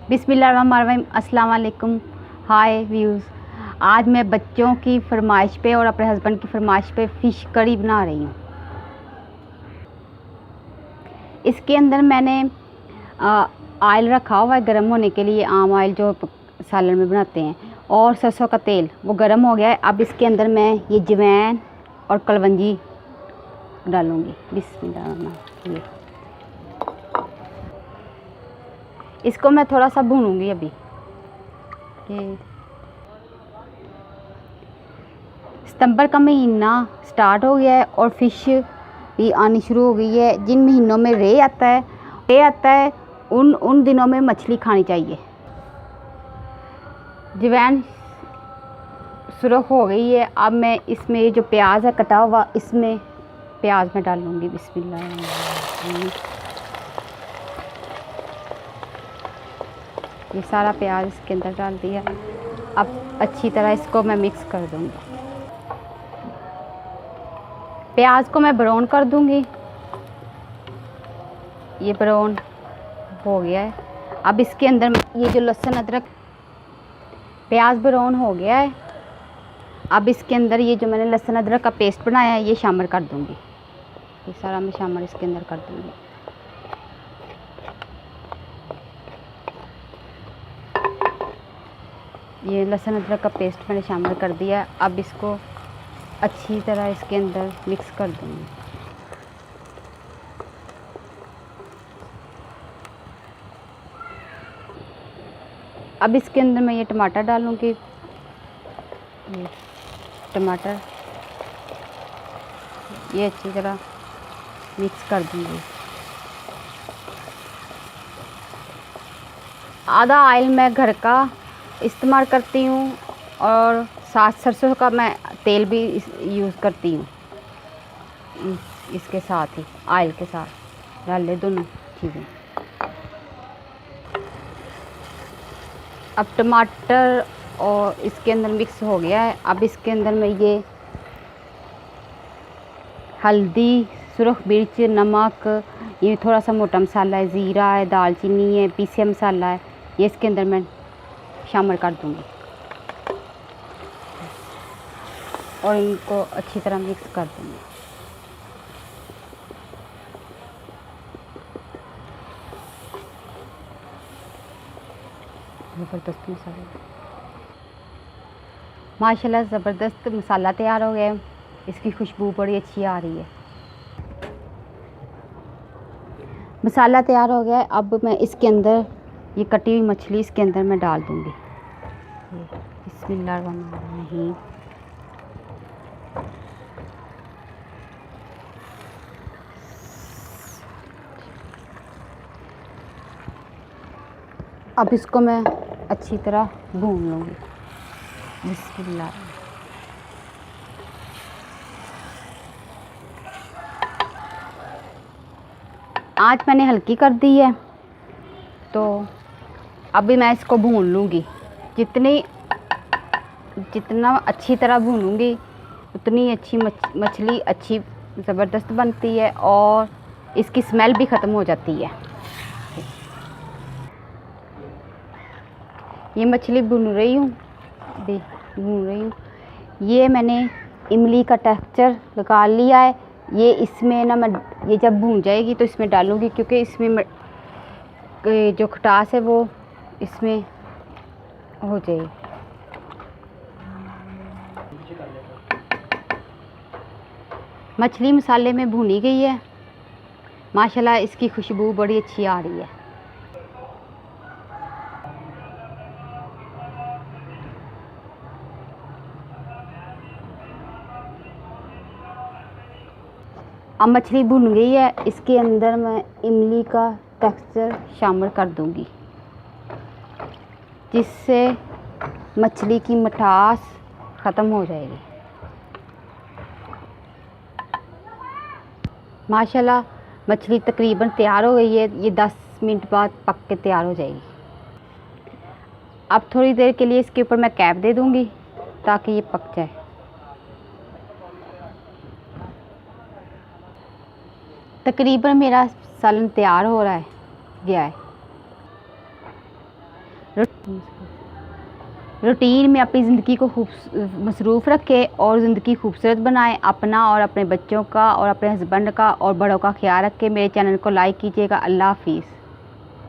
बिस्मिल्लाहिर्रहमानिर्रहीम, अस्सलाम वालेकुम। हाय व्यूज़, आज मैं बच्चों की फरमाइश पे और अपने हस्बैंड की फरमाइश पे फ़िश करी बना रही हूँ। इसके अंदर मैंने ऑयल रखा हुआ है गर्म होने के लिए, आम ऑयल जो सालन में बनाते हैं, और सरसों का तेल वो गर्म हो गया है। अब इसके अंदर मैं ये अजवाइन और कलवंजी डालूँगी। बिस्मिल्लाह। इसको मैं थोड़ा सा भूनूंगी अभी। ये सितंबर का महीना स्टार्ट हो गया है और फ़िश भी आनी शुरू हो गई है। जिन महीनों में रे आता है उन दिनों में मछली खानी चाहिए। अजवाइन सुरख हो गई है। अब मैं इसमें जो प्याज है कटा हुआ, इसमें प्याज में डालूँगी। बिस्मिल्लाह। ये सारा प्याज इसके अंदर डाल दिया। अब अच्छी तरह इसको मैं मिक्स कर दूँगी। प्याज को मैं ब्राउन कर दूँगी। ये ब्राउन हो गया है। अब इसके अंदर ये जो लहसुन अदरक, प्याज ब्राउन हो गया है। अब इसके अंदर ये जो मैंने लहसुन अदरक का पेस्ट बनाया है ये शामिल कर दूँगी। ये सारा मैं शामिल इसके अंदर कर दूँगी। ये लहसुन अदरक का पेस्ट मैंने शामिल कर दिया। अब इसको अच्छी तरह इसके अंदर मिक्स कर दूँगी। अब इसके अंदर मैं ये टमाटर डालूँगी। ये टमाटर ये अच्छी तरह मिक्स कर दूँगी। आधा ऑयल मैं घर का इस्तेमाल करती हूँ और साथ सरसों का मैं तेल भी यूज़ करती हूँ। इसके साथ ही ऑयल के साथ डाल ले दोनों चीज़ें। अब टमाटर और इसके अंदर मिक्स हो गया है। अब इसके अंदर मैं ये हल्दी, सुरख मिर्च, नमक, ये थोड़ा सा मोटा मसाला है, ज़ीरा है, दालचीनी है, पीसा मसाला है, ये इसके अंदर मैं शामिल कर दूँगी और इनको अच्छी तरह मिक्स कर दूँगी। ज़बरदस्त मसाला, माशाल्लाह ज़बरदस्त मसाला तैयार हो गया है। इसकी खुशबू बड़ी अच्छी आ रही है। मसाला तैयार हो गया है। अब मैं इसके अंदर ये कटी हुई मछली इसके अंदर मैं डाल दूँगी। बिस्मिल्लाहिर्रहमानिर्रहीम। अब इसको मैं अच्छी तरह भून लूँगी। बिस्मिल्लाह। आँच मैंने हल्की कर दी है, तो अभी मैं इसको भून लूँगी। जितना अच्छी तरह भूनूँगी उतनी अच्छी मछली अच्छी ज़बरदस्त बनती है और इसकी स्मेल भी ख़त्म हो जाती है। ये मछली भून रही हूँ। ये मैंने इमली का टेक्सचर लगा लिया है। ये इसमें ना मैं ये जब भून जाएगी तो इसमें डालूँगी, क्योंकि इसमें जो खटास है वो इसमें हो जाएगी। मछली मसाले में भुनी गई है। माशाल्लाह इसकी खुशबू बड़ी अच्छी आ रही है। अब मछली भुन गई है। इसके अंदर मैं इमली का टेक्सचर शामिल कर दूंगी, जिससे मछली की मिठास ख़त्म हो जाएगी। माशाल्लाह मछली तकरीबन तैयार हो गई है। ये 10 मिनट बाद पक के तैयार हो जाएगी। अब थोड़ी देर के लिए इसके ऊपर मैं कैप दे दूंगी ताकि ये पक जाए। तकरीबन मेरा सालन तैयार हो रहा है गया है। रूटीन में अपनी ज़िंदगी को मसरूफ़ रखें और ज़िंदगी खूबसूरत बनाएं। अपना और अपने बच्चों का और अपने हस्बैंड का और बड़ों का ख्याल रखें। मेरे चैनल को लाइक कीजिएगा। अल्लाह हाफिज़।